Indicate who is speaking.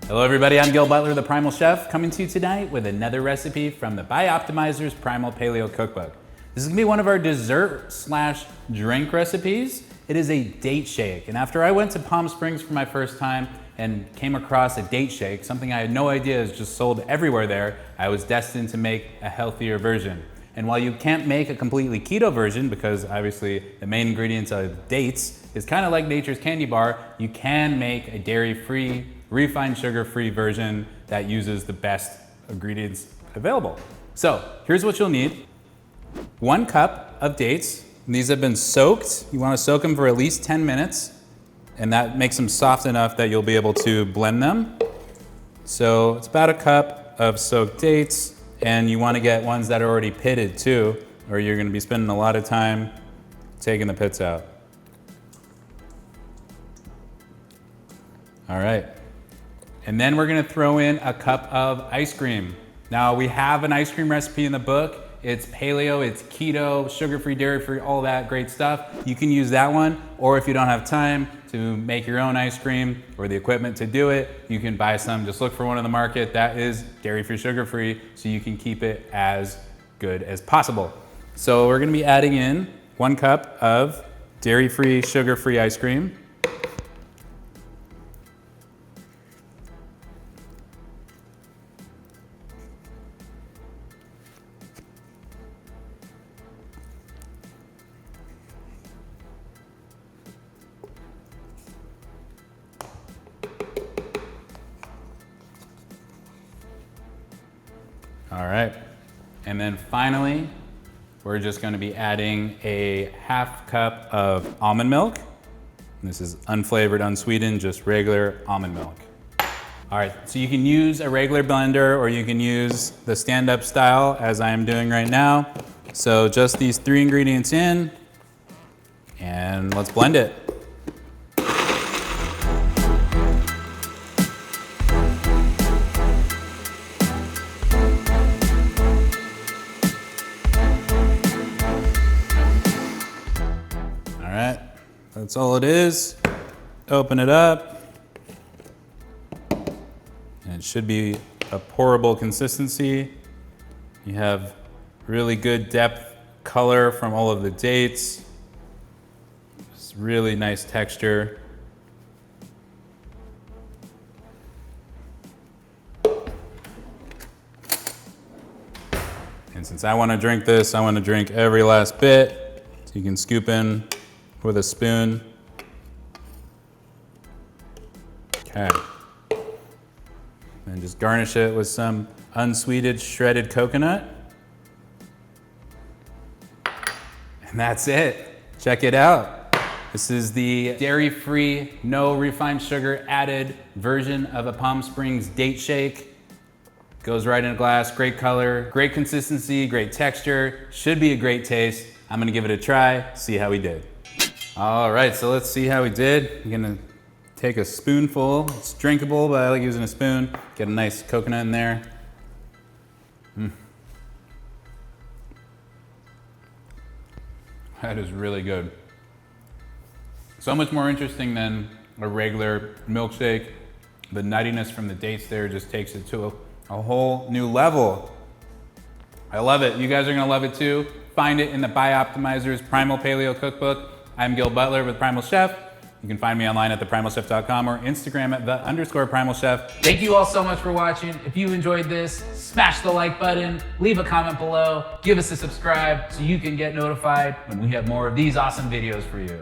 Speaker 1: Hello everybody, I'm Gil Butler, the Primal Chef, coming to you tonight with another recipe from the Bioptimizers Primal Paleo Cookbook. This is gonna be one of our dessert/drink recipes. It is a date shake, and after I went to Palm Springs for my first time and came across a date shake, something I had no idea is just sold everywhere there, I was destined to make a healthier version. And while you can't make a completely keto version, because obviously the main ingredients are dates, is kind of like nature's candy bar, you can make a dairy-free, refined sugar-free version that uses the best ingredients available. So here's what you'll need. 1 cup of dates. These have been soaked. You want to soak them for at least 10 minutes, and that makes them soft enough that you'll be able to blend them. So it's about 1 cup of soaked dates, and you want to get ones that are already pitted too, or you're going to be spending a lot of time taking the pits out. All right. And then we're gonna throw in 1 cup of ice cream. Now we have an ice cream recipe in the book. It's paleo, it's keto, sugar-free, dairy-free, all that great stuff. You can use that one, or if you don't have time to make your own ice cream or the equipment to do it, you can buy some. Just look for one in the market that is dairy-free, sugar-free, so you can keep it as good as possible. So we're gonna be adding in 1 cup of dairy-free, sugar-free ice cream. All right, and then finally, we're just gonna be adding a 1/2 cup of almond milk. This is unflavored, unsweetened, just regular almond milk. All right, so you can use a regular blender or you can use the stand-up style as I am doing right now. So just these 3 ingredients in, and let's blend it. All right, that's all it is. Open it up. And it should be a pourable consistency. You have really good depth color from all of the dates. It's really nice texture. And since I want to drink this, I want to drink every last bit. So you can scoop in with a spoon. Okay. And just garnish it with some unsweetened shredded coconut. And that's it. Check it out. This is the dairy-free, no refined sugar added version of a Palm Springs date shake. Goes right in a glass, great color, great consistency, great texture. Should be a great taste. I'm gonna give it a try, see how we did. All right, so let's see how we did. I'm gonna take a spoonful. It's drinkable, but I like using a spoon. Get a nice coconut in there. That is really good. So much more interesting than a regular milkshake. The nuttiness from the dates there just takes it to a whole new level. I love it. You guys are gonna love it too. Find it in the Bioptimizers Primal Paleo Cookbook. I'm Gil Butler with Primal Chef. You can find me online at theprimalchef.com or Instagram at _primalchef. Thank you all so much for watching. If you enjoyed this, smash the like button, leave a comment below, give us a subscribe so you can get notified when we have more of these awesome videos for you.